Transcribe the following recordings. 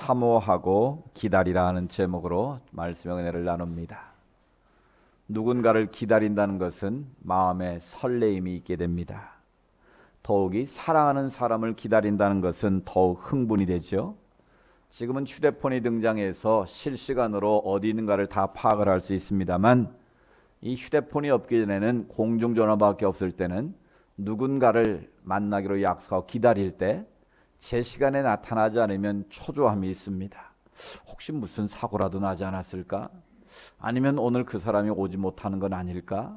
사모하고 기다리라 하는 제목으로 말씀의 은혜를 나눕니다. 누군가를 기다린다는 것은 마음에 설레임이 있게 됩니다. 더욱이 사랑하는 사람을 기다린다는 것은 더욱 흥분이 되죠. 지금은 휴대폰이 등장해서 실시간으로 어디 있는가를 다 파악을 할 수 있습니다만, 이 휴대폰이 없기 전에는 공중전화밖에 없을 때는 누군가를 만나기로 약속하고 기다릴 때 제 시간에 나타나지 않으면 초조함이 있습니다. 혹시 무슨 사고라도 나지 않았을까? 아니면 오늘 그 사람이 오지 못하는 건 아닐까?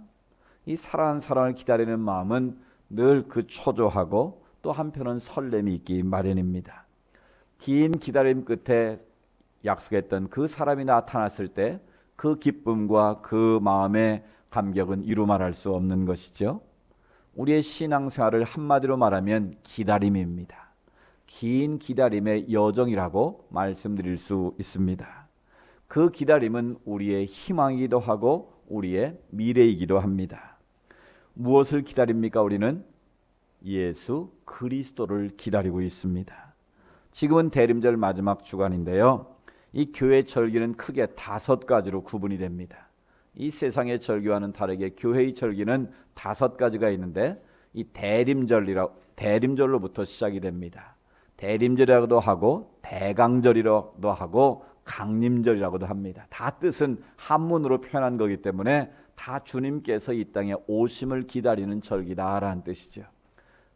이 사랑하는 사람을 기다리는 마음은 늘 그 초조하고 또 한편은 설렘이 있기 마련입니다. 긴 기다림 끝에 약속했던 그 사람이 나타났을 때 그 기쁨과 그 마음의 감격은 이루 말할 수 없는 것이죠. 우리의 신앙생활을 한마디로 말하면 기다림입니다. 긴 기다림의 여정이라고 말씀드릴 수 있습니다. 그 기다림은 우리의 희망이기도 하고 우리의 미래이기도 합니다. 무엇을 기다립니까? 우리는 예수 그리스도를 기다리고 있습니다. 지금은 대림절 마지막 주간인데요. 이 교회 절기는 크게 5가지로 구분이 됩니다. 이 세상의 절기와는 다르게 교회의 절기는 5가지가 있는데, 이 대림절로부터 시작이 됩니다. 대림절이라고도 하고 대강절이라고도 하고 강림절이라고도 합니다. 다 뜻은 한문으로 표현한 거기 때문에 다 주님께서 이 땅에 오심을 기다리는 절기다라는 뜻이죠.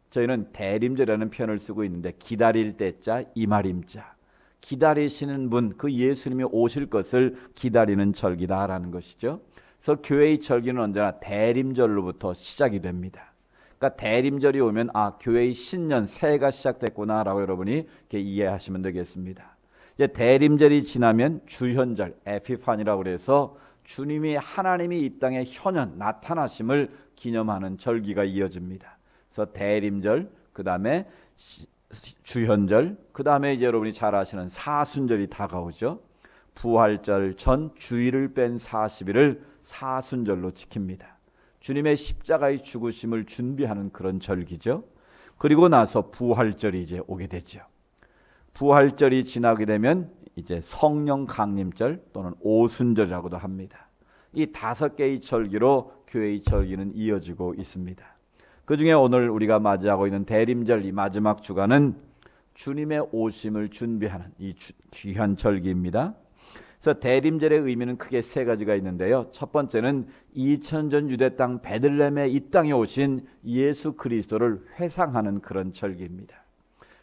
저희는 대림절이라는 표현을 쓰고 있는데, 기다릴 때자 이말임자, 기다리시는 분, 그 예수님이 오실 것을 기다리는 절기다라는 것이죠. 그래서 교회의 절기는 언제나 대림절로부터 시작이 됩니다. 그러니까 대림절이 오면 교회의 신년 새해가 시작됐구나라고 여러분이 이렇게 이해하시면 되겠습니다. 이제 대림절이 지나면 주현절, 에피파니라고 해서 주님이 하나님이 이 땅에 현현 나타나심을 기념하는 절기가 이어집니다. 그래서 대림절, 그 다음에 주현절, 그 다음에 이제 여러분이 잘 아시는 사순절이 다가오죠. 부활절 전 주일을 뺀 40일을 사순절로 지킵니다. 주님의 십자가의 죽으심을 준비하는 그런 절기죠. 그리고 나서 부활절이 이제 오게 되죠. 부활절이 지나게 되면 이제 성령 강림절 또는 오순절이라고도 합니다. 이 5개의 절기로 교회의 절기는 이어지고 있습니다. 그 중에 오늘 우리가 맞이하고 있는 대림절 이 마지막 주간은 주님의 오심을 준비하는 이 귀한 절기입니다. 그래서 대림절의 의미는 크게 3가지가 있는데요. 첫 번째는 2000년 유대 땅 베들레헴의 이 땅에 오신 예수 그리스도를 회상하는 그런 절기입니다.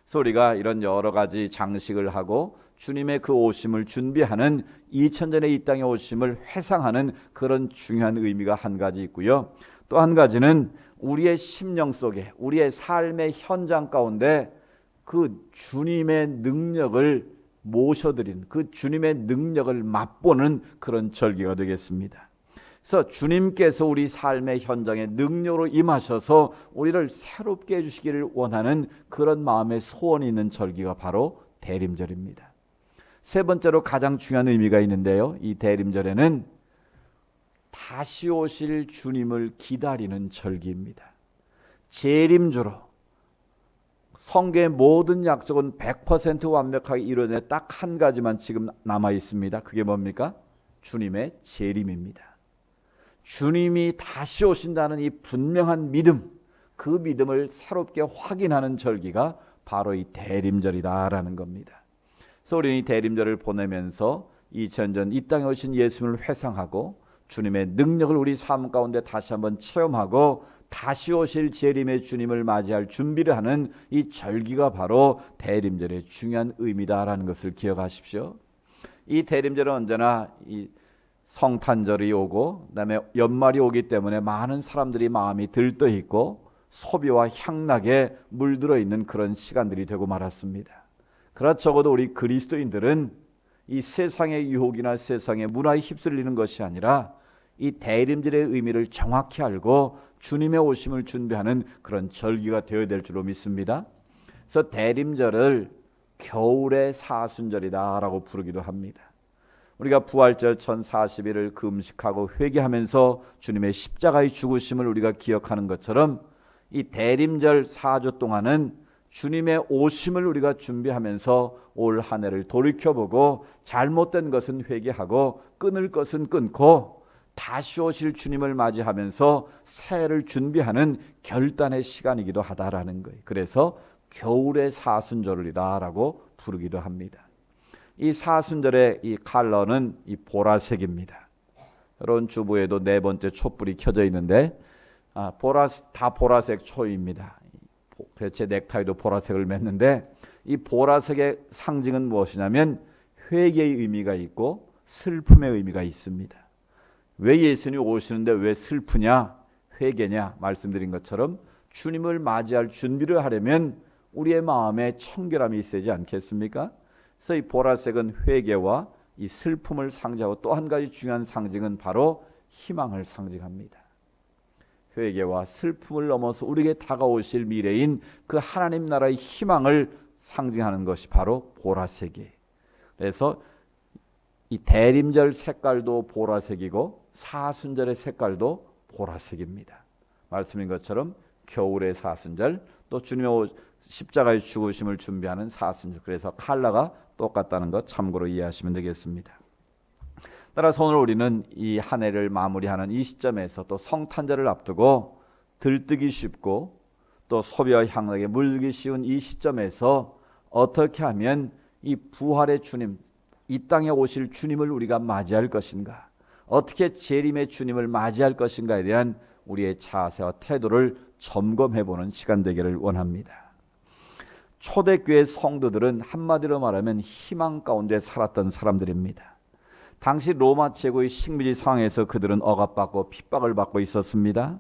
그래서 우리가 이런 여러 가지 장식을 하고 주님의 그 오심을 준비하는 2000년의 이 땅에 오심을 회상하는 그런 중요한 의미가 한 가지 있고요. 또 한 가지는 우리의 심령 속에, 우리의 삶의 현장 가운데 그 주님의 능력을 모셔드린, 그 주님의 능력을 맛보는 그런 절기가 되겠습니다. 그래서 주님께서 우리 삶의 현장에 능력으로 임하셔서 우리를 새롭게 해주시기를 원하는 그런 마음의 소원이 있는 절기가 바로 대림절입니다. 3번째로 가장 중요한 의미가 있는데요. 이 대림절에는 다시 오실 주님을 기다리는 절기입니다. 재림주로 성경의 모든 약속은 100% 완벽하게 이루어내 딱 한 가지만 지금 남아 있습니다. 그게 뭡니까? 주님의 재림입니다. 주님이 다시 오신다는 이 분명한 믿음, 그 믿음을 새롭게 확인하는 절기가 바로 이 대림절이다라는 겁니다. 그래서 우리는 이 대림절을 보내면서 2000년 이 땅에 오신 예수님을 회상하고 주님의 능력을 우리 삶 가운데 다시 한번 체험하고 다시 오실 재림의 주님을 맞이할 준비를 하는 이 절기가 바로 대림절의 중요한 의미다라는 것을 기억하십시오. 이 대림절은 언제나 이 성탄절이 오고 그다음에 연말이 오기 때문에 많은 사람들이 마음이 들떠 있고 소비와 향락에 물들어 있는 그런 시간들이 되고 말았습니다. 그러나 적어도 우리 그리스도인들은 이 세상의 유혹이나 세상의 문화에 휩쓸리는 것이 아니라 이 대림절의 의미를 정확히 알고 주님의 오심을 준비하는 그런 절기가 되어야 될 줄로 믿습니다. 그래서 대림절을 겨울의 사순절이다라고 부르기도 합니다. 우리가 부활절 전 40일을 금식하고 회개하면서 주님의 십자가의 죽으심을 우리가 기억하는 것처럼 이 대림절 4주 동안은 주님의 오심을 우리가 준비하면서 올 한 해를 돌이켜보고 잘못된 것은 회개하고 끊을 것은 끊고 다시 오실 주님을 맞이하면서 새해를 준비하는 결단의 시간이기도 하다라는 거예요. 그래서 겨울의 사순절이라고 부르기도 합니다. 이 사순절의 이 컬러는 이 보라색입니다. 여러분 주부에도 네 번째 촛불이 켜져 있는데 다 보라색 초입니다. 제 넥타이도 보라색을 맸는데 이 보라색의 상징은 무엇이냐면 회개의 의미가 있고 슬픔의 의미가 있습니다. 왜 예수님이 오시는데 왜 슬프냐? 회개냐? 말씀드린 것처럼 주님을 맞이할 준비를 하려면 우리의 마음에 청결함이 있어야지 않겠습니까? 그래서 이 보라색은 회개와 이 슬픔을 상징하고 또 한 가지 중요한 상징은 바로 희망을 상징합니다. 회개와 슬픔을 넘어서 우리에게 다가오실 미래인 그 하나님 나라의 희망을 상징하는 것이 바로 보라색이에요. 그래서 이 대림절 색깔도 보라색이고 사순절의 색깔도 보라색입니다. 말씀인 것처럼 겨울의 사순절, 또 주님의 십자가의 죽으심을 준비하는 사순절, 그래서 컬러가 똑같다는 것 참고로 이해하시면 되겠습니다. 따라서 오늘 우리는 이 한 해를 마무리하는 이 시점에서 또 성탄절을 앞두고 들뜨기 쉽고 또 소비와 향락에 물들기 쉬운 이 시점에서 어떻게 하면 이 부활의 주님, 이 땅에 오실 주님을 우리가 맞이할 것인가, 어떻게 재림의 주님을 맞이할 것인가에 대한 우리의 자세와 태도를 점검해보는 시간 되기를 원합니다. 초대교회 성도들은 한마디로 말하면 희망 가운데 살았던 사람들입니다. 당시 로마 제국의 식민지 상황에서 그들은 억압받고 핍박을 받고 있었습니다.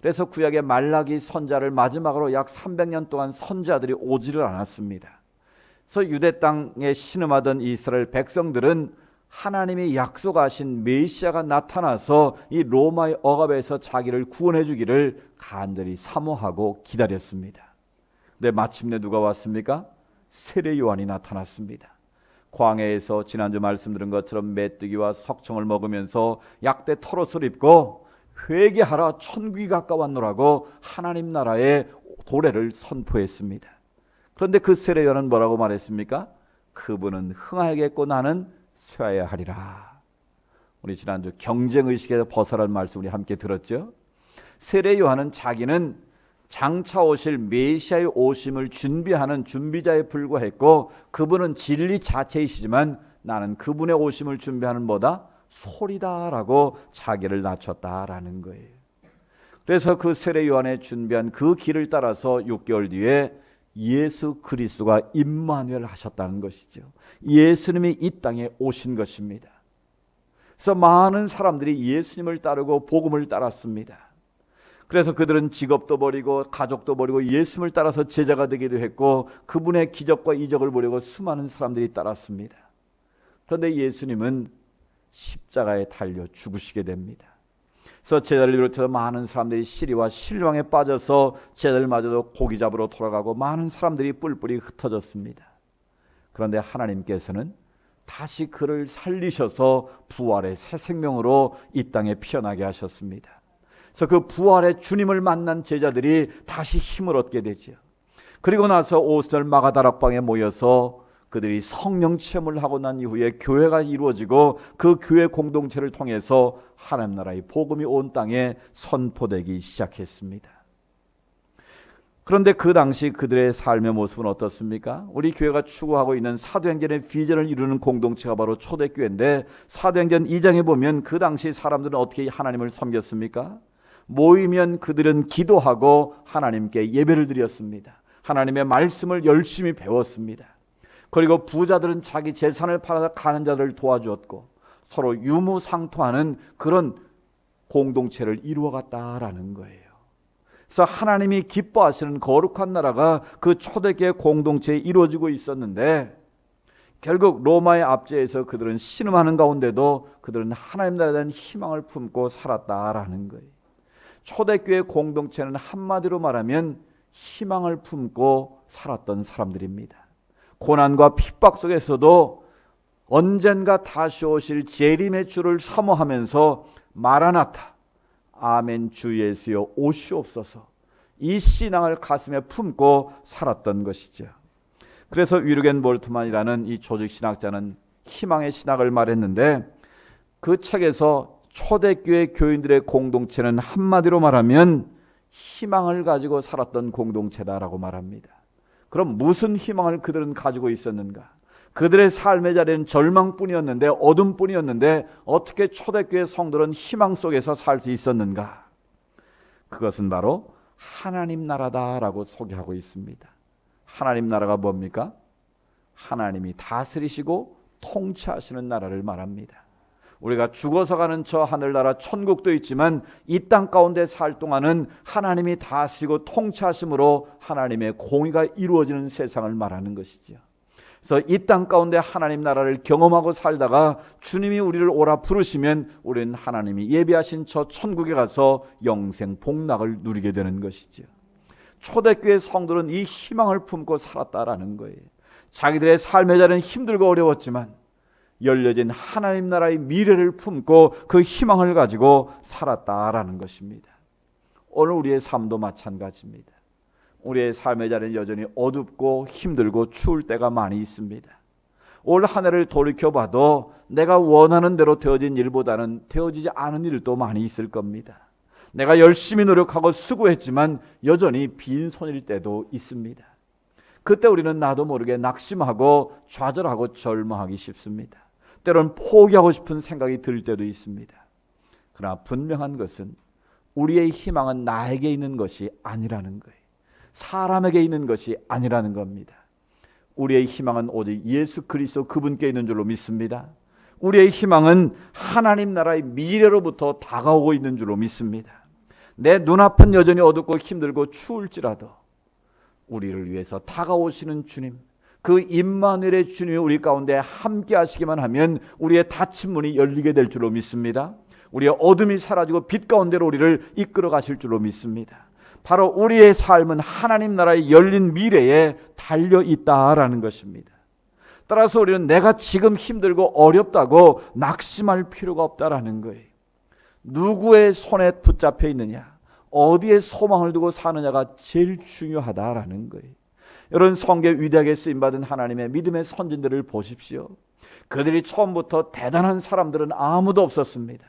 그래서 구약의 말라기 선자를 마지막으로 약 300년 동안 선지자들이 오지를 않았습니다. 그래서 유대 땅에 신음하던 이스라엘 백성들은 하나님이 약속하신 메시아가 나타나서 이 로마의 억압에서 자기를 구원해 주기를 간절히 사모하고 기다렸습니다. 근데 마침내 누가 왔습니까? 세례 요한이 나타났습니다. 광야에서 지난주 말씀드린 것처럼 메뚜기와 석청을 먹으면서 약대 털옷을 입고 회개하라 천국이 가까웠노라고 하나님 나라의 도래를 선포했습니다. 그런데 그 세례 요한은 뭐라고 말했습니까? 그분은 흥하겠고 나는 쇠하여야 하리라. 우리 지난주 경쟁의식에서 벗어난 말씀 우리 함께 들었죠? 세례 요한은 자기는 장차 오실 메시아의 오심을 준비하는 준비자에 불과했고 그분은 진리 자체이시지만 나는 그분의 오심을 준비하는 뭐다? 소리다라고 자기를 낮췄다라는 거예요. 그래서 그 세례 요한의 준비한 그 길을 따라서 6개월 뒤에 예수 그리스도가 임마누엘 하셨다는 것이죠. 예수님이 이 땅에 오신 것입니다. 그래서 많은 사람들이 예수님을 따르고 복음을 따랐습니다. 그래서 그들은 직업도 버리고 가족도 버리고 예수님을 따라서 제자가 되기도 했고 그분의 기적과 이적을 보려고 수많은 사람들이 따랐습니다. 그런데 예수님은 십자가에 달려 죽으시게 됩니다. 그래서 제자를 비롯해서 많은 사람들이 시리와 실망에 빠져서 제자들마저도 고기 잡으러 돌아가고 많은 사람들이 뿔뿔이 흩어졌습니다. 그런데 하나님께서는 다시 그를 살리셔서 부활의 새 생명으로 이 땅에 피어나게 하셨습니다. 그래서 그 부활의 주님을 만난 제자들이 다시 힘을 얻게 되죠. 그리고 나서 오순절 마가다락방에 모여서 그들이 성령 체험을 하고 난 이후에 교회가 이루어지고 그 교회 공동체를 통해서 하나님 나라의 복음이 온 땅에 선포되기 시작했습니다. 그런데 그 당시 그들의 삶의 모습은 어떻습니까? 우리 교회가 추구하고 있는 사도행전의 비전을 이루는 공동체가 바로 초대교회인데 사도행전 2장에 보면 그 당시 사람들은 어떻게 하나님을 섬겼습니까? 모이면 그들은 기도하고 하나님께 예배를 드렸습니다. 하나님의 말씀을 열심히 배웠습니다. 그리고 부자들은 자기 재산을 팔아서 가는 자들을 도와주었고 서로 유무상통하는 그런 공동체를 이루어갔다라는 거예요. 그래서 하나님이 기뻐하시는 거룩한 나라가 그 초대교회 공동체에 이루어지고 있었는데 결국 로마의 압제에서 그들은 신음하는 가운데도 그들은 하나님 나라에 대한 희망을 품고 살았다라는 거예요. 초대교회 공동체는 한마디로 말하면 희망을 품고 살았던 사람들입니다. 고난과 핍박 속에서도 언젠가 다시 오실 재림의 주를 사모하면서 마라나타, 아멘 주 예수여 오시옵소서, 이 신앙을 가슴에 품고 살았던 것이죠. 그래서 위르겐 볼트만이라는 이 조직신학자는 희망의 신학을 말했는데, 그 책에서 초대교회 교인들의 공동체는 한마디로 말하면 희망을 가지고 살았던 공동체다라고 말합니다. 그럼 무슨 희망을 그들은 가지고 있었는가? 그들의 삶의 자리는 절망뿐이었는데, 어둠뿐이었는데 어떻게 초대교회 성도는 희망 속에서 살 수 있었는가? 그것은 바로 하나님 나라다라고 소개하고 있습니다. 하나님 나라가 뭡니까? 하나님이 다스리시고 통치하시는 나라를 말합니다. 우리가 죽어서 가는 저 하늘나라 천국도 있지만 이 땅 가운데 살 동안은 하나님이 다스리고 통치하심으로 하나님의 공의가 이루어지는 세상을 말하는 것이죠. 그래서 이 땅 가운데 하나님 나라를 경험하고 살다가 주님이 우리를 오라 부르시면 우리는 하나님이 예비하신 저 천국에 가서 영생 복락을 누리게 되는 것이죠. 초대교회 성도는 이 희망을 품고 살았다라는 거예요. 자기들의 삶의 자리는 힘들고 어려웠지만 열려진 하나님 나라의 미래를 품고 그 희망을 가지고 살았다라는 것입니다. 오늘 우리의 삶도 마찬가지입니다. 우리의 삶의 자리는 여전히 어둡고 힘들고 추울 때가 많이 있습니다. 올 한 해를 돌이켜봐도 내가 원하는 대로 되어진 일보다는 되어지지 않은 일도 많이 있을 겁니다. 내가 열심히 노력하고 수고했지만 여전히 빈손일 때도 있습니다. 그때 우리는 나도 모르게 낙심하고 좌절하고 절망하기 쉽습니다. 때로는 포기하고 싶은 생각이 들 때도 있습니다. 그러나 분명한 것은 우리의 희망은 나에게 있는 것이 아니라는 거예요. 사람에게 있는 것이 아니라는 겁니다. 우리의 희망은 오직 예수 그리스도 그분께 있는 줄로 믿습니다. 우리의 희망은 하나님 나라의 미래로부터 다가오고 있는 줄로 믿습니다. 내 눈앞은 여전히 어둡고 힘들고 추울지라도 우리를 위해서 다가오시는 주님, 그 임마누엘의 주님이 우리 가운데 함께 하시기만 하면 우리의 닫힌 문이 열리게 될 줄로 믿습니다. 우리의 어둠이 사라지고 빛 가운데로 우리를 이끌어 가실 줄로 믿습니다. 바로 우리의 삶은 하나님 나라의 열린 미래에 달려 있다라는 것입니다. 따라서 우리는 내가 지금 힘들고 어렵다고 낙심할 필요가 없다라는 거예요. 누구의 손에 붙잡혀 있느냐, 어디에 소망을 두고 사느냐가 제일 중요하다라는 거예요. 여러분, 성경에 위대하게 쓰임받은 하나님의 믿음의 선진들을 보십시오. 그들이 처음부터 대단한 사람들은 아무도 없었습니다.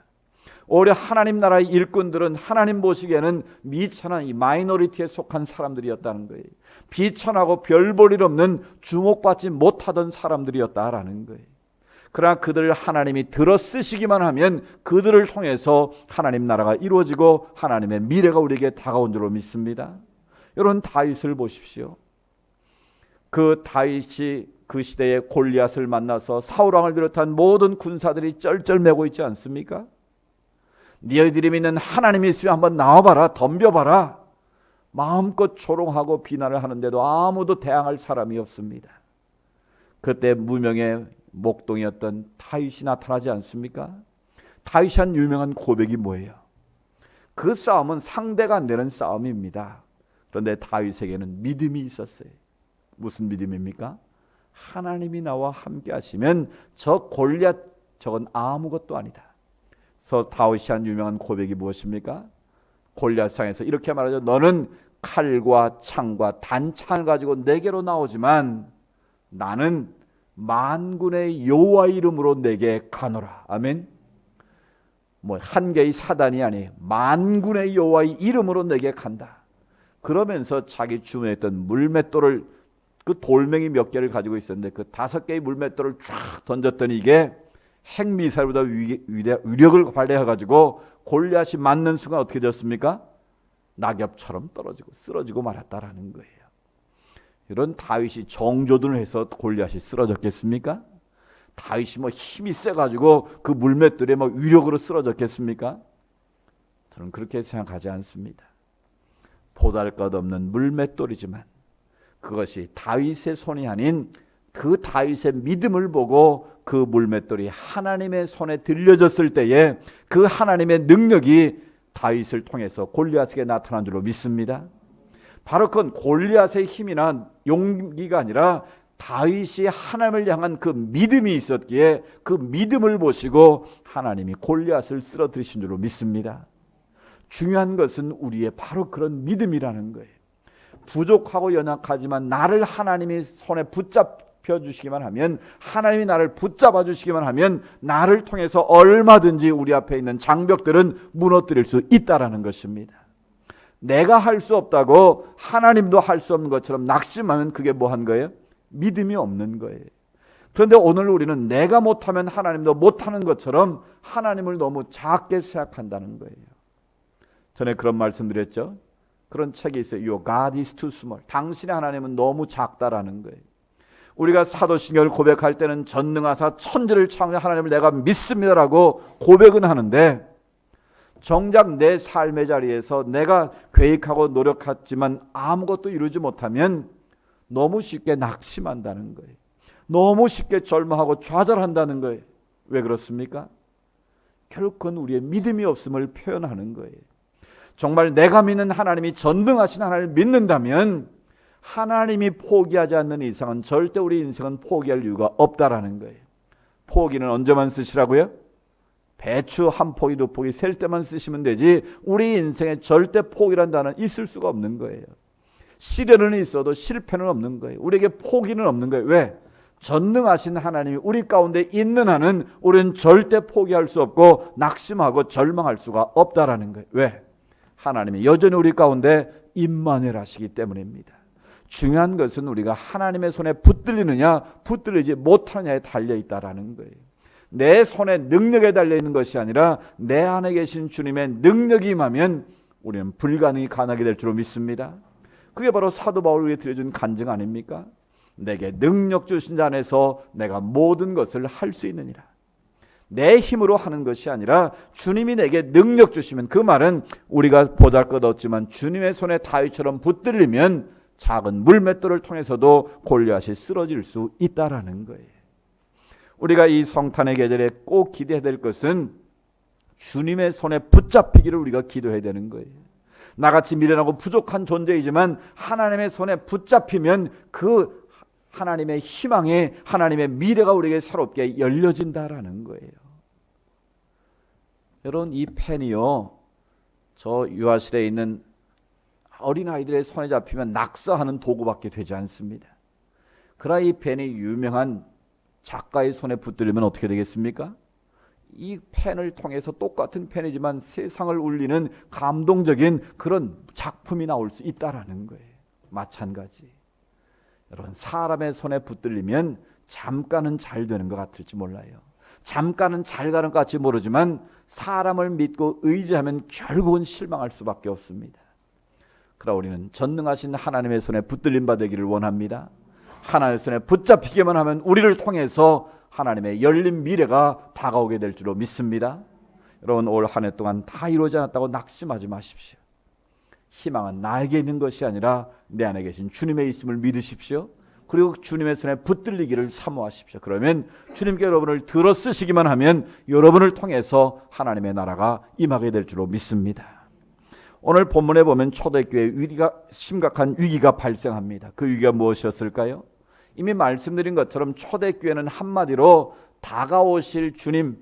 오히려 하나님 나라의 일꾼들은 하나님 보시기에는 미천한 이 마이너리티에 속한 사람들이었다는 거예요. 비천하고 별 볼 일 없는 주목받지 못하던 사람들이었다라는 거예요. 그러나 그들을 하나님이 들어 쓰시기만 하면 그들을 통해서 하나님 나라가 이루어지고 하나님의 미래가 우리에게 다가온 줄로 믿습니다. 여러분, 다윗을 보십시오. 그 다윗이 그 시대에 골리앗을 만나서 사울 왕을 비롯한 모든 군사들이 쩔쩔매고 있지 않습니까? 너희들이 믿는 하나님이 있으면 한번 나와봐라, 덤벼봐라. 마음껏 조롱하고 비난을 하는데도 아무도 대항할 사람이 없습니다. 그때 무명의 목동이었던 다윗이 나타나지 않습니까? 다윗이 한 유명한 고백이 뭐예요? 그 싸움은 상대가 안 되는 싸움입니다. 그런데 다윗에게는 믿음이 있었어요. 무슨 믿음입니까? 하나님이 나와 함께 하시면 저 골리앗 저건 아무것도 아니다. 그래서 다윗이 한 유명한 고백이 무엇입니까? 골리앗상에서 이렇게 말하죠. 너는 칼과 창과 단창을 가지고 내게로 나오지만 나는 만군의 여호와의 이름으로 내게 가노라. 아멘. 한 개의 사단이 아니에요. 만군의 여호와의 이름으로 내게 간다. 그러면서 자기 주머니에 있던 물맷돌을, 그 돌멩이 몇 개를 가지고 있었는데 그 5개의 물맷돌을 쫙 던졌더니 이게 핵미사일보다 위력을 발휘해가지고 골리앗이 맞는 순간 어떻게 되었습니까? 낙엽처럼 떨어지고 쓰러지고 말았다라는 거예요. 이런 다윗이 정조준을 해서 골리앗이 쓰러졌겠습니까? 다윗이 힘이 세가지고 그 물맷돌에 위력으로 쓰러졌겠습니까? 저는 그렇게 생각하지 않습니다. 보잘것없는 물맷돌이지만 그것이 다윗의 손이 아닌 그 다윗의 믿음을 보고 그 물맷돌이 하나님의 손에 들려졌을 때에 그 하나님의 능력이 다윗을 통해서 골리앗에게 나타난 줄로 믿습니다. 바로 그건 골리앗의 힘이나 용기가 아니라 다윗이 하나님을 향한 그 믿음이 있었기에 그 믿음을 보시고 하나님이 골리앗을 쓰러뜨리신 줄로 믿습니다. 중요한 것은 우리의 바로 그런 믿음이라는 거예요. 부족하고 연약하지만 나를 하나님이 손에 붙잡혀 주시기만 하면, 하나님이 나를 붙잡아 주시기만 하면 나를 통해서 얼마든지 우리 앞에 있는 장벽들은 무너뜨릴 수 있다라는 것입니다. 내가 할 수 없다고 하나님도 할 수 없는 것처럼 낙심하면 그게 뭐한 거예요? 믿음이 없는 거예요. 그런데 오늘 우리는 내가 못하면 하나님도 못하는 것처럼 하나님을 너무 작게 생각한다는 거예요. 전에 그런 말씀드렸죠. 그런 책이 있어요. Your God is too small. 당신의 하나님은 너무 작다라는 거예요. 우리가 사도신경을 고백할 때는 전능하사 천지를 창조한 하나님을 내가 믿습니다라고 고백은 하는데, 정작 내 삶의 자리에서 내가 계획하고 노력했지만 아무것도 이루지 못하면 너무 쉽게 낙심한다는 거예요. 너무 쉽게 절망하고 좌절한다는 거예요. 왜 그렇습니까? 결국 그건 우리의 믿음이 없음을 표현하는 거예요. 정말 내가 믿는 하나님이 전능하신 하나님을 믿는다면 하나님이 포기하지 않는 이상은 절대 우리 인생은 포기할 이유가 없다라는 거예요. 포기는 언제만 쓰시라고요? 배추 한 포기 두 포기 셀 때만 쓰시면 되지, 우리 인생에 절대 포기란 단어는 있을 수가 없는 거예요. 시련은 있어도 실패는 없는 거예요. 우리에게 포기는 없는 거예요. 왜? 전능하신 하나님이 우리 가운데 있는 한은 우리는 절대 포기할 수 없고 낙심하고 절망할 수가 없다라는 거예요. 왜? 하나님이 여전히 우리 가운데 임마누엘 하시기 때문입니다. 중요한 것은 우리가 하나님의 손에 붙들리느냐 붙들리지 못하느냐에 달려있다라는 거예요. 내 손에 능력에 달려있는 것이 아니라 내 안에 계신 주님의 능력이 임하면 우리는 불가능이 가능하게 될 줄로 믿습니다. 그게 바로 사도 바울이 드려준 간증 아닙니까? 내게 능력 주신 자 안에서 내가 모든 것을 할 수 있느니라. 내 힘으로 하는 것이 아니라 주님이 내게 능력 주시면, 그 말은 우리가 보잘것없지만 주님의 손에 다윗처럼 붙들리면 작은 물맷돌을 통해서도 골리앗이 쓰러질 수 있다라는 거예요. 우리가 이 성탄의 계절에 꼭 기대해야 될 것은 주님의 손에 붙잡히기를 우리가 기도해야 되는 거예요. 나같이 미련하고 부족한 존재이지만 하나님의 손에 붙잡히면 그 하나님의 희망에, 하나님의 미래가 우리에게 새롭게 열려진다라는 거예요. 여러분, 이 펜이요, 저 유아실에 있는 어린아이들의 손에 잡히면 낙서하는 도구밖에 되지 않습니다. 그러나 이 펜이 유명한 작가의 손에 붙들리면 어떻게 되겠습니까? 이 펜을 통해서 똑같은 펜이지만 세상을 울리는 감동적인 그런 작품이 나올 수 있다라는 거예요. 마찬가지. 여러분, 사람의 손에 붙들리면 잠깐은 잘 되는 것 같을지 몰라요. 잠깐은 잘 가는 것 같지 모르지만 사람을 믿고 의지하면 결국은 실망할 수밖에 없습니다. 그러나 우리는 전능하신 하나님의 손에 붙들림 받기를 원합니다. 하나님의 손에 붙잡히기만 하면 우리를 통해서 하나님의 열린 미래가 다가오게 될 줄로 믿습니다. 여러분, 올 한 해 동안 다 이루어지지 않았다고 낙심하지 마십시오. 희망은 나에게 있는 것이 아니라 내 안에 계신 주님의 있음을 믿으십시오. 그리고 주님의 손에 붙들리기를 사모하십시오. 그러면 주님께 여러분을 들어 쓰시기만 하면 여러분을 통해서 하나님의 나라가 임하게 될 줄로 믿습니다. 오늘 본문에 보면 초대교회에 심각한 위기가 발생합니다. 그 위기가 무엇이었을까요? 이미 말씀드린 것처럼 초대교회는 한마디로 다가오실 주님,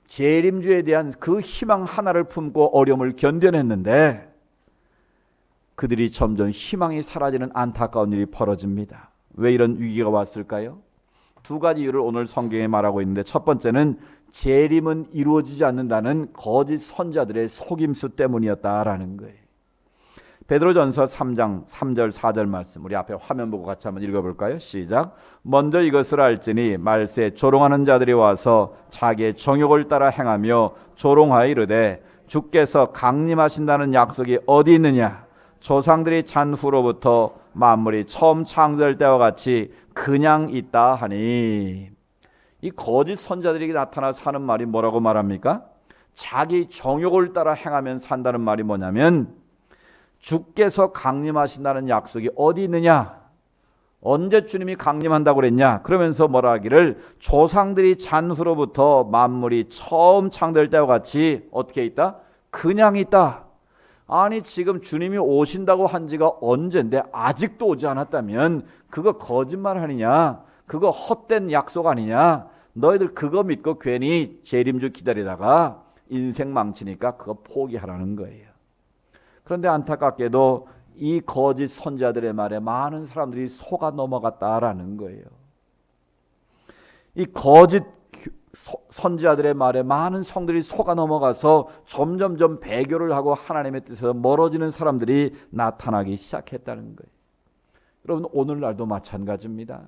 재림주에 대한 그 희망 하나를 품고 어려움을 견뎌냈는데 그들이 점점 희망이 사라지는 안타까운 일이 벌어집니다. 왜 이런 위기가 왔을까요? 두 가지 이유를 오늘 성경에 말하고 있는데, 첫 번째는 재림은 이루어지지 않는다는 거짓 선자들의 속임수 때문이었다라는 거예요. 베드로전서 3장 3절 4절 말씀, 우리 앞에 화면 보고 같이 한번 읽어볼까요? 시작. 먼저 이것을 알지니 말세 조롱하는 자들이 와서 자기의 정욕을 따라 행하며 조롱하여 이르되 주께서 강림하신다는 약속이 어디 있느냐? 조상들이 잔 후로부터 만물이 처음 창조될 때와 같이 그냥 있다 하니. 이 거짓 선자들이 나타나서 하는 말이 뭐라고 말합니까? 자기 정욕을 따라 행하면 산다는 말이 뭐냐면, 주께서 강림하신다는 약속이 어디 있느냐? 언제 주님이 강림한다고 그랬냐? 그러면서 뭐라 하기를 조상들이 잔 후로부터 만물이 처음 창조될 때와 같이 어떻게 있다? 그냥 있다. 아니, 지금 주님이 오신다고 한 지가 언젠데 아직도 오지 않았다면 그거 거짓말 아니냐? 그거 헛된 약속 아니냐? 너희들 그거 믿고 괜히 재림주 기다리다가 인생 망치니까 그거 포기하라는 거예요. 그런데 안타깝게도 이 거짓 선지자들의 말에 많은 사람들이 속아 넘어갔다라는 거예요. 이 거짓 선지자들의 말에 많은 성들이 속아 넘어가서 점점점 배교를 하고 하나님의 뜻에서 멀어지는 사람들이 나타나기 시작했다는 거예요. 여러분, 오늘날도 마찬가지입니다.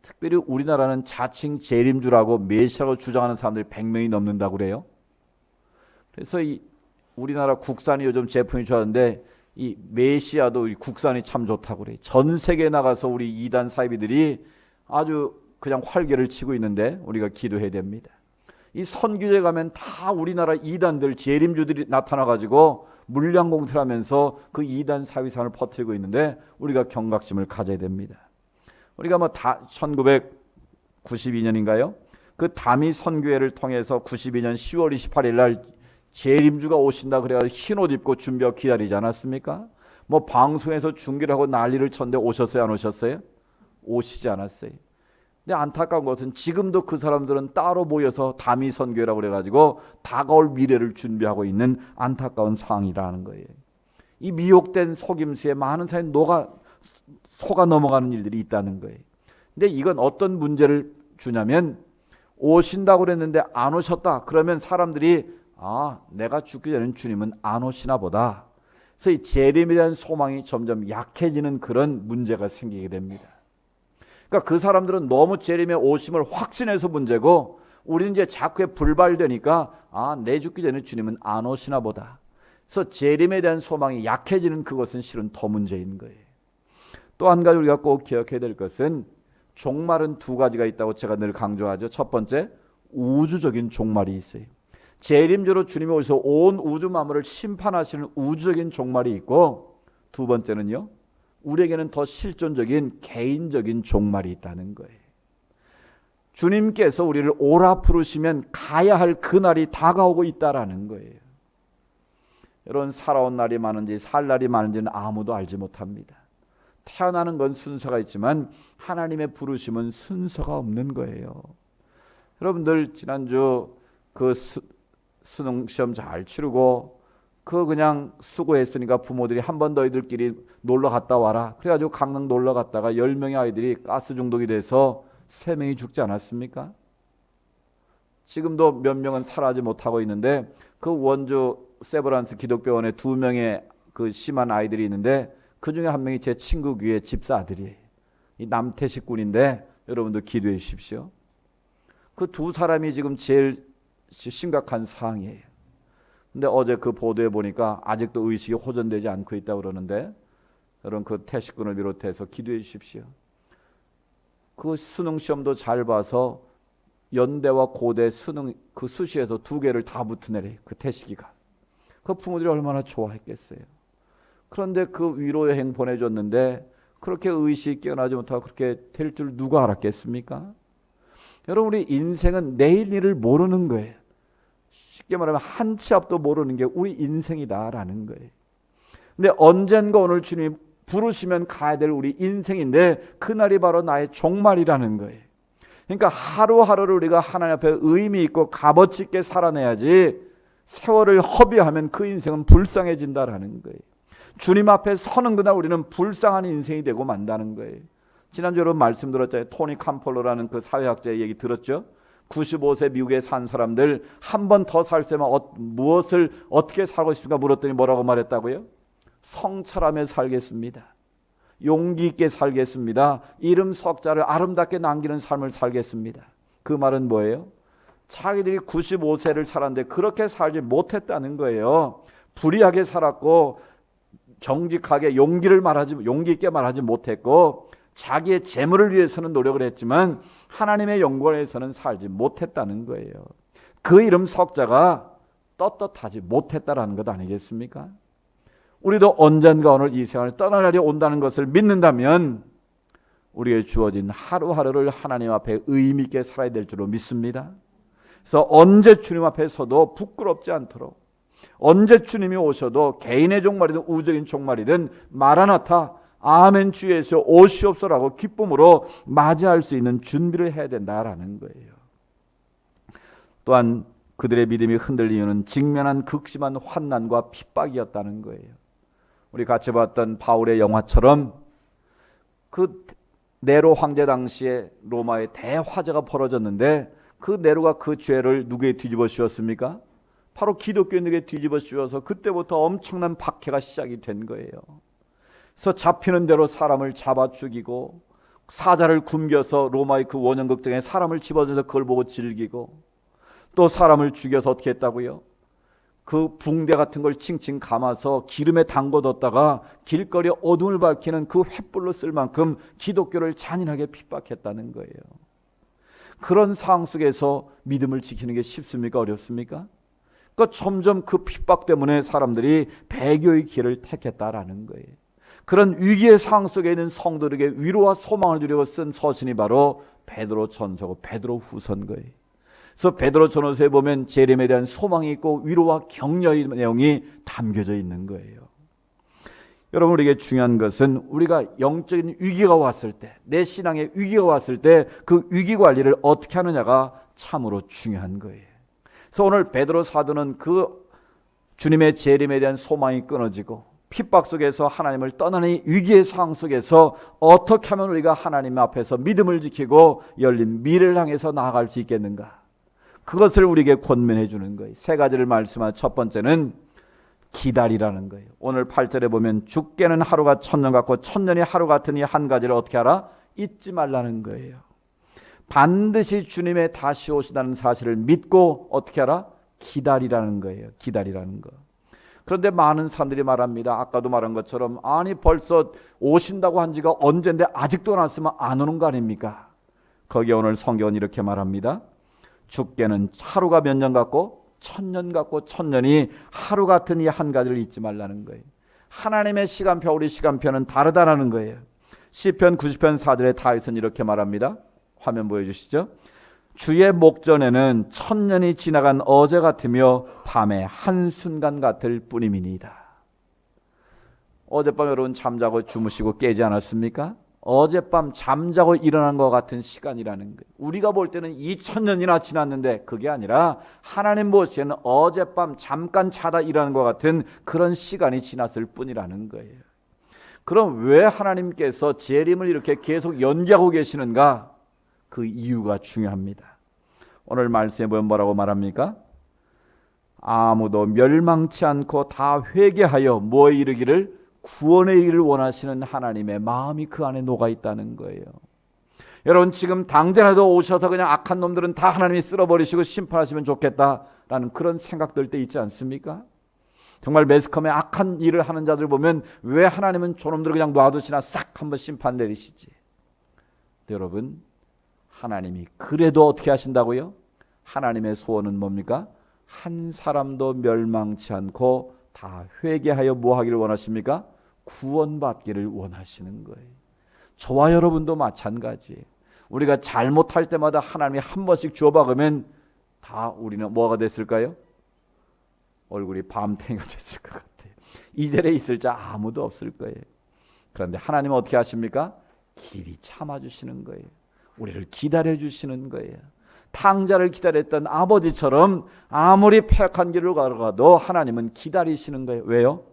특별히 우리나라는 자칭 재림주라고 메시아라고 주장하는 사람들이 100명이 넘는다고 그래요. 그래서 이 우리나라 국산이 요즘 제품이 좋아하는데 이 메시아도 이 국산이 참 좋다고 그래요. 전 세계에 나가서 우리 이단 사이비들이 아주 그냥 활개를 치고 있는데 우리가 기도해야 됩니다. 이 선교제 가면 다 우리나라 이단들 재림주들이 나타나가지고 물량 공세를 하면서 그 이단 사위상을 퍼뜨리고 있는데 우리가 경각심을 가져야 됩니다. 우리가 뭐 1992년인가요? 그 다미 선교회를 통해서 92년 10월 28일 날 재림주가 오신다 그래가지고 흰옷 입고 준비하고 기다리지 않았습니까? 뭐 방송에서 중계를 하고 난리를 쳤는데 오셨어요, 안 오셨어요? 오시지 않았어요. 근데 안타까운 것은 지금도 그 사람들은 따로 모여서 다미 선교회라고 그래가지고 다가올 미래를 준비하고 있는 안타까운 상황이라는 거예요. 이 미혹된 속임수에 많은 사람이 속아 넘어가는 일들이 있다는 거예요. 근데 이건 어떤 문제를 주냐면 오신다고 그랬는데 안 오셨다. 그러면 사람들이 내가 죽기 전에 주님은 안 오시나 보다. 그래서 이 재림에 대한 소망이 점점 약해지는 그런 문제가 생기게 됩니다. 그러니까 그 사람들은 너무 재림의 오심을 확신해서 문제고 우리는 이제 자꾸 불발되니까 내 죽기 전에 주님은 안 오시나 보다. 그래서 재림에 대한 소망이 약해지는 그것은 실은 더 문제인 거예요. 또 한 가지 우리가 꼭 기억해야 될 것은 종말은 두 가지가 있다고 제가 늘 강조하죠. 첫 번째, 우주적인 종말이 있어요. 재림주로 주님이 오셔서 온 우주 만물을 심판하시는 우주적인 종말이 있고, 두 번째는요, 우리에게는 더 실존적인 개인적인 종말이 있다는 거예요. 주님께서 우리를 오라 부르시면 가야 할 그날이 다가오고 있다라는 거예요. 여러분, 살아온 날이 많은지 살 날이 많은지는 아무도 알지 못합니다. 태어나는 건 순서가 있지만 하나님의 부르심은 순서가 없는 거예요. 여러분들 지난주 그 수능 시험 잘 치르고 그냥 수고했으니까 부모들이 한 번 너희들끼리 놀러 갔다 와라. 그래가지고 강릉 놀러 갔다가 10명의 아이들이 가스 중독이 돼서 3명이 죽지 않았습니까? 지금도 몇 명은 살아나지 못하고 있는데 그 원주 세브란스 기독병원에 2명의 그 심한 아이들이 있는데 그 중에 한 명이 제 친구 교회 집사 아들이에요. 이 남태식 군인데 여러분도 기도해 주십시오. 그 두 사람이 지금 제일 심각한 상황이에요. 근데 어제 그 보도에 보니까 아직도 의식이 호전되지 않고 있다고 그러는데 여러분 그 태식 군을 비롯해서 기도해 주십시오. 그 수능 시험도 잘 봐서 연대와 고대 수능 그 수시에서 2개를 다 붙으내래. 그 태식이가. 그 부모들이 얼마나 좋아했겠어요. 그런데 그 위로 여행 보내줬는데 그렇게 의식이 깨어나지 못하고 그렇게 될 줄 누가 알았겠습니까? 여러분, 우리 인생은 내일 일을 모르는 거예요. 쉽게 말하면 한 치 앞도 모르는 게 우리 인생이다라는 거예요. 근데 언젠가 오늘 주님이 부르시면 가야 될 우리 인생인데 그날이 바로 나의 종말이라는 거예요. 그러니까 하루하루를 우리가 하나님 앞에 의미 있고 값어치 있게 살아내야지 세월을 허비하면 그 인생은 불쌍해진다라는 거예요. 주님 앞에 서는 그날 우리는 불쌍한 인생이 되고 만다는 거예요. 지난주에 여러분 말씀 들었잖아요. 토니 캄폴러라는 그 사회학자의 얘기 들었죠. 95세 미국에 산 사람들 한 번 더 살 때만 무엇을 어떻게 살고 싶습니까? 물었더니 뭐라고 말했다고요? 성찰하며 살겠습니다. 용기 있게 살겠습니다. 이름 석자를 아름답게 남기는 삶을 살겠습니다. 그 말은 뭐예요? 자기들이 95세를 살았는데 그렇게 살지 못했다는 거예요. 불의하게 살았고 정직하게 용기 있게 말하지 못했고 자기의 재물을 위해서는 노력을 했지만 하나님의 영광에서는 살지 못했다는 거예요. 그 이름 석자가 떳떳하지 못했다라는 것 아니겠습니까? 우리도 언젠가 오늘 이 세상을 떠날 날이 온다는 것을 믿는다면 우리에게 주어진 하루하루를 하나님 앞에 의미 있게 살아야 될 줄로 믿습니다. 그래서 언제 주님 앞에 서도 부끄럽지 않도록, 언제 주님이 오셔도 개인의 종말이든 우주적인 종말이든 마라나타 아멘 주 예수 오시옵소서라고 기쁨으로 맞이할 수 있는 준비를 해야 된다라는 거예요. 또한 그들의 믿음이 흔들린 이유는 직면한 극심한 환난과 핍박이었다는 거예요. 우리 같이 봤던 바울의 영화처럼 그 네로 황제 당시에 로마의 대화재가 벌어졌는데 그 네로가 그 죄를 누구에 뒤집어 씌웠습니까? 바로 기독교인에게 뒤집어 씌워서 그때부터 엄청난 박해가 시작이 된 거예요. 그래서 잡히는 대로 사람을 잡아 죽이고 사자를 굶겨서 로마의 그 원형극장에 사람을 집어넣어서 그걸 보고 즐기고 또 사람을 죽여서 어떻게 했다고요? 그 붕대 같은 걸 칭칭 감아서 기름에 담궈뒀다가 길거리에 어둠을 밝히는 그 횃불로 쓸 만큼 기독교를 잔인하게 핍박했다는 거예요. 그런 상황 속에서 믿음을 지키는 게 쉽습니까? 어렵습니까? 그러니까 점점 그 핍박 때문에 사람들이 배교의 길을 택했다라는 거예요. 그런 위기의 상황 속에 있는 성도들에게 위로와 소망을 주려고 쓴 서신이 바로 베드로 전서고 베드로 후서인 거예요. 그래서 베드로 전서에 보면 재림에 대한 소망이 있고 위로와 격려의 내용이 담겨져 있는 거예요. 여러분, 우리에게 중요한 것은 우리가 영적인 위기가 왔을 때, 내 신앙의 위기가 왔을 때 그 위기 관리를 어떻게 하느냐가 참으로 중요한 거예요. 그래서 오늘 베드로 사도는 그 주님의 재림에 대한 소망이 끊어지고 핍박 속에서 하나님을 떠나는 위기의 상황 속에서 어떻게 하면 우리가 하나님 앞에서 믿음을 지키고 열린 미래를 향해서 나아갈 수 있겠는가, 그것을 우리에게 권면해 주는 거예요. 세 가지를 말씀한 첫 번째는 기다리라는 거예요. 오늘 8절에 보면 죽게는 하루가 천년 같고 천년이 하루 같으니 한 가지를 어떻게 하라? 잊지 말라는 거예요. 반드시 주님의 다시 오시다는 사실을 믿고 어떻게 하라? 기다리라는 거예요. 기다리라는 거. 그런데 많은 사람들이 말합니다. 아까도 말한 것처럼 아니 벌써 오신다고 한 지가 언젠데 아직도 안 왔으면 안 오는 거 아닙니까? 거기에 오늘 성경은 이렇게 말합니다. 죽게는 하루가 몇 년 같고 천년 같고 천년이 하루 같은 이 한 가지를 잊지 말라는 거예요. 하나님의 시간표, 우리 시간표는 다르다라는 거예요. 시편 90편 4절에 다윗은 이렇게 말합니다. 화면 보여주시죠. 주의 목전에는 천년이 지나간 어제 같으며 밤의 한순간 같을 뿐임이니이다. 어젯밤 여러분 잠자고 주무시고 깨지 않았습니까? 어젯밤 잠자고 일어난 것 같은 시간이라는 거예요. 우리가 볼 때는 2000년이나 지났는데 그게 아니라 하나님 보시기에는 어젯밤 잠깐 자다 일어난 것 같은 그런 시간이 지났을 뿐이라는 거예요. 그럼 왜 하나님께서 재림을 이렇게 계속 연기하고 계시는가? 그 이유가 중요합니다. 오늘 말씀에 보면 뭐라고 말합니까? 아무도 멸망치 않고 다 회개하여 뭐에 이르기를? 구원에 이르기를 원하시는 하나님의 마음이 그 안에 녹아 있다는 거예요. 여러분, 지금 당장에도 오셔서 그냥 악한 놈들은 다 하나님이 쓸어버리시고 심판하시면 좋겠다라는 그런 생각 들 때 있지 않습니까? 정말 매스컴에 악한 일을 하는 자들 보면 왜 하나님은 저놈들을 그냥 놔두시나 싹 한번 심판 내리시지? 여러분, 하나님이 그래도 어떻게 하신다고요? 하나님의 소원은 뭡니까? 한 사람도 멸망치 않고 다 회개하여 뭐 하기를 원하십니까? 구원받기를 원하시는 거예요. 저와 여러분도 마찬가지. 우리가 잘못할 때마다 하나님이 한 번씩 주워박으면 다 우리는 뭐가 됐을까요? 얼굴이 밤탱이가 됐을 것 같아요. 이 자리에 있을 자 아무도 없을 거예요. 그런데 하나님은 어떻게 하십니까? 길이 참아주시는 거예요. 우리를 기다려주시는 거예요. 탕자를 기다렸던 아버지처럼 아무리 폐역한 길을 걸어가도 하나님은 기다리시는 거예요. 왜요?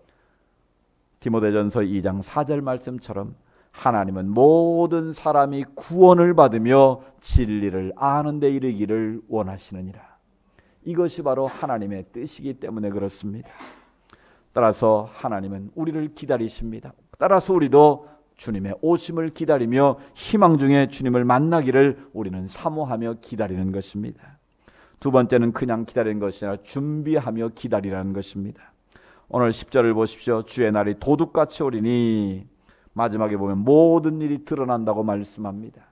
디모데전서 2장 4절 말씀처럼 하나님은 모든 사람이 구원을 받으며 진리를 아는 데 이르기를 원하시느니라. 이것이 바로 하나님의 뜻이기 때문에 그렇습니다. 따라서 하나님은 우리를 기다리십니다. 따라서 우리도 주님의 오심을 기다리며 희망 중에 주님을 만나기를 우리는 사모하며 기다리는 것입니다. 두 번째는 그냥 기다리는 것이 아니라 준비하며 기다리라는 것입니다. 오늘 10절을 보십시오. 주의 날이 도둑같이 오리니 마지막에 보면 모든 일이 드러난다고 말씀합니다.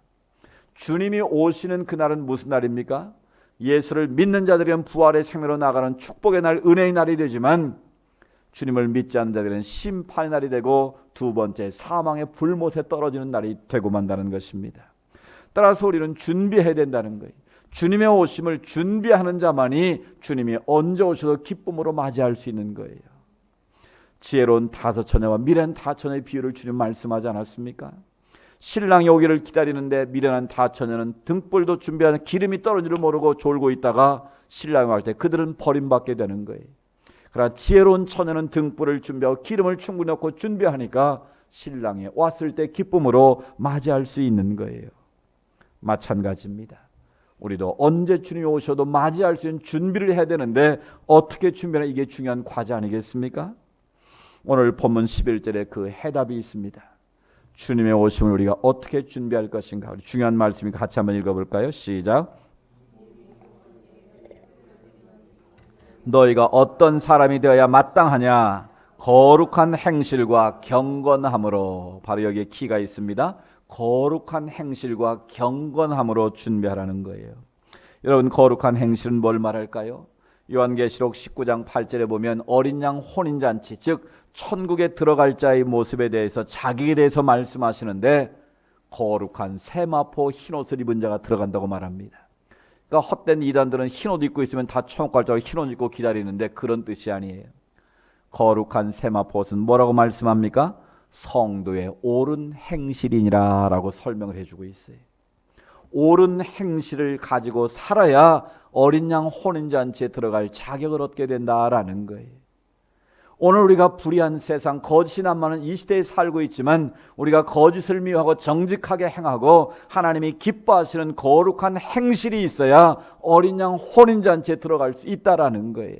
주님이 오시는 그날은 무슨 날입니까? 예수를 믿는 자들은 부활의 생명으로 나가는 축복의 날, 은혜의 날이 되지만 주님을 믿지 않는 자들은 심판의 날이 되고 두 번째 사망의 불못에 떨어지는 날이 되고 만다는 것입니다. 따라서 우리는 준비해야 된다는 거예요. 주님의 오심을 준비하는 자만이 주님이 언제 오셔도 기쁨으로 맞이할 수 있는 거예요. 지혜로운 5처녀와 미련한 5처녀의 비유를 주님 말씀하지 않았습니까? 신랑이 오기를 기다리는데 미련한 다처녀는 등불도 준비하는 기름이 떨어질 줄 모르고 졸고 있다가 신랑이 올 때 그들은 버림받게 되는 거예요. 그러나 지혜로운 처녀는 등불을 준비하고 기름을 충분히 넣고 준비하니까 신랑이 왔을 때 기쁨으로 맞이할 수 있는 거예요. 마찬가지입니다. 우리도 언제 주님이 오셔도 맞이할 수 있는 준비를 해야 되는데 어떻게 준비하나, 이게 중요한 과제 아니겠습니까? 오늘 본문 11절에 그 해답이 있습니다. 주님의 오심을 우리가 어떻게 준비할 것인가, 우리 중요한 말씀이니까 같이 한번 읽어볼까요? 시작. 너희가 어떤 사람이 되어야 마땅하냐? 거룩한 행실과 경건함으로. 바로 여기에 키가 있습니다. 거룩한 행실과 경건함으로 준비하라는 거예요. 여러분, 거룩한 행실은 뭘 말할까요? 요한계시록 19장 8절에 보면 어린 양 혼인잔치, 즉 천국에 들어갈 자의 모습에 대해서, 자기에 대해서 말씀하시는데 거룩한 세마포 흰옷을 입은 자가 들어간다고 말합니다. 그러니까 헛된 이단들은 흰옷 입고 있으면 다 천국 갈 줄 알고 흰옷 입고 기다리는데 그런 뜻이 아니에요. 거룩한 세마포옷은 뭐라고 말씀합니까? 성도의 옳은 행실이니라 라고 설명을 해주고 있어요. 옳은 행실을 가지고 살아야 어린 양 혼인잔치에 들어갈 자격을 얻게 된다라는 거예요. 오늘 우리가 불의한 세상, 거짓이 난무하는 이 시대에 살고 있지만 우리가 거짓을 미워하고 정직하게 행하고 하나님이 기뻐하시는 거룩한 행실이 있어야 어린 양 혼인잔치에 들어갈 수 있다라는 거예요.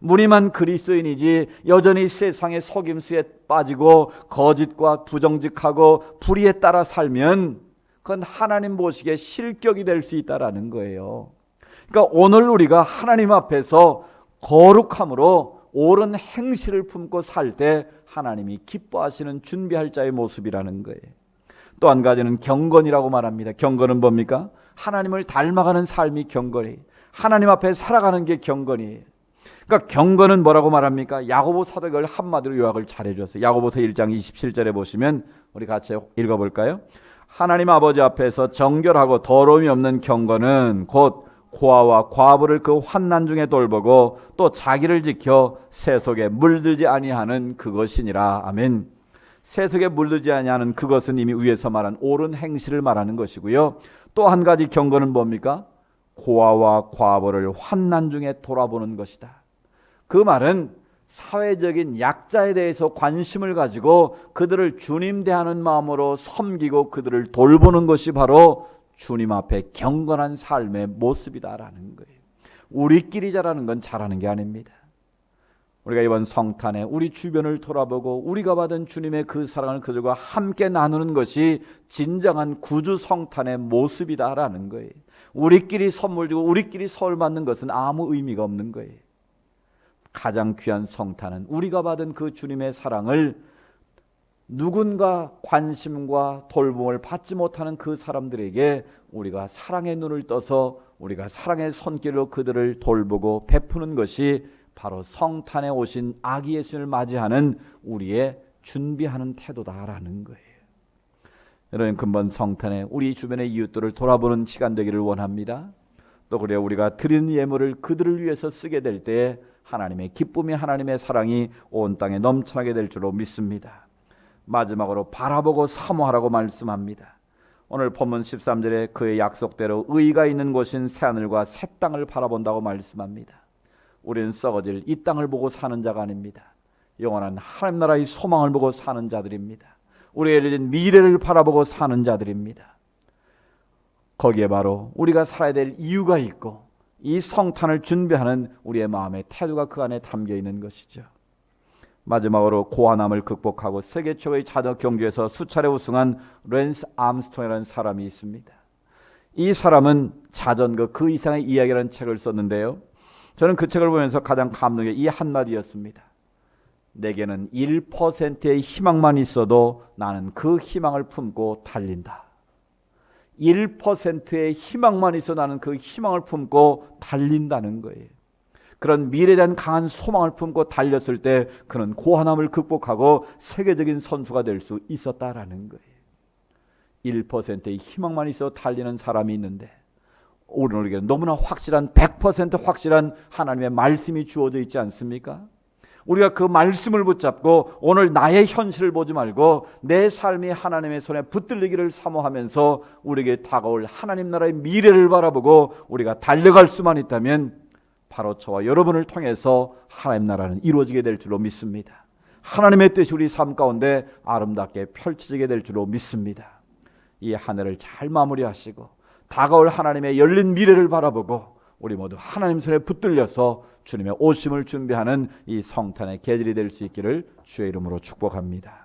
무늬만 그리스도인이지 여전히 세상의 속임수에 빠지고 거짓과 부정직하고 불의에 따라 살면 그건 하나님 보시기에 실격이 될 수 있다라는 거예요. 그러니까 오늘 우리가 하나님 앞에서 거룩함으로 옳은 행실을 품고 살 때 하나님이 기뻐하시는 준비할 자의 모습이라는 거예요. 또 한 가지는 경건이라고 말합니다. 경건은 뭡니까? 하나님을 닮아가는 삶이 경건이에요. 하나님 앞에 살아가는 게 경건이에요. 그러니까 경건은 뭐라고 말합니까? 야고보 사도가 한마디로 요약을 잘해 주었어요. 야고보서 1장 27절에 보시면 우리 같이 읽어볼까요? 하나님 아버지 앞에서 정결하고 더러움이 없는 경건은 곧 고아와 과부를 그 환난 중에 돌보고 또 자기를 지켜 세속에 물들지 아니하는 그것이니라. 아멘. 세속에 물들지 아니하는 그것은 이미 위에서 말한 옳은 행실을 말하는 것이고요. 또 한 가지 경건은 뭡니까? 고아와 과부를 환난 중에 돌아보는 것이다. 그 말은 사회적인 약자에 대해서 관심을 가지고 그들을 주님 대하는 마음으로 섬기고 그들을 돌보는 것이 바로 주님 앞에 경건한 삶의 모습이다라는 거예요. 우리끼리 잘하는 건 잘하는 게 아닙니다. 우리가 이번 성탄에 우리 주변을 돌아보고 우리가 받은 주님의 그 사랑을 그들과 함께 나누는 것이 진정한 구주 성탄의 모습이다라는 거예요. 우리끼리 선물 주고 우리끼리 선물 받는 것은 아무 의미가 없는 거예요. 가장 귀한 성탄은 우리가 받은 그 주님의 사랑을 누군가 관심과 돌봄을 받지 못하는 그 사람들에게 우리가 사랑의 눈을 떠서 우리가 사랑의 손길로 그들을 돌보고 베푸는 것이 바로 성탄에 오신 아기 예수를 맞이하는 우리의 준비하는 태도다라는 거예요. 여러분, 금번 성탄에 우리 주변의 이웃들을 돌아보는 시간 되기를 원합니다. 또 그래 우리가 드리는 예물을 그들을 위해서 쓰게 될 때에 하나님의 기쁨이, 하나님의 사랑이 온 땅에 넘쳐나게 될 줄로 믿습니다. 마지막으로 바라보고 사모하라고 말씀합니다. 오늘 본문 13절에 그의 약속대로 의가 있는 곳인 새하늘과 새 땅을 바라본다고 말씀합니다. 우리는 썩어질 이 땅을 보고 사는 자가 아닙니다. 영원한 하나님 나라의 소망을 보고 사는 자들입니다. 우리의 열린 미래를 바라보고 사는 자들입니다. 거기에 바로 우리가 살아야 될 이유가 있고 이 성탄을 준비하는 우리의 마음의 태도가 그 안에 담겨 있는 것이죠. 마지막으로 고아남을 극복하고 세계 최고의 자녀 경주에서 수차례 우승한 랜스 암스트롱이라는 사람이 있습니다. 이 사람은 자전거 그 이상의 이야기라는 책을 썼는데요. 저는 그 책을 보면서 가장 감동이 이 한마디였습니다. 내게는 1%의 희망만 있어도 나는 그 희망을 품고 달린다. 1%의 희망만 있어 나는 그 희망을 품고 달린다는 거예요. 그런 미래에 대한 강한 소망을 품고 달렸을 때 그는 고아남을 극복하고 세계적인 선수가 될 수 있었다라는 거예요. 1%의 희망만 있어 달리는 사람이 있는데 우리에게는 너무나 확실한 100% 확실한 하나님의 말씀이 주어져 있지 않습니까? 우리가 그 말씀을 붙잡고 오늘 나의 현실을 보지 말고 내 삶이 하나님의 손에 붙들리기를 사모하면서 우리에게 다가올 하나님 나라의 미래를 바라보고 우리가 달려갈 수만 있다면 바로 저와 여러분을 통해서 하나님 나라는 이루어지게 될 줄로 믿습니다. 하나님의 뜻이 우리 삶 가운데 아름답게 펼쳐지게 될 줄로 믿습니다. 이 한 해를 잘 마무리하시고 다가올 하나님의 열린 미래를 바라보고 우리 모두 하나님 손에 붙들려서 주님의 오심을 준비하는 이 성탄의 계절이 될 수 있기를 주의 이름으로 축복합니다.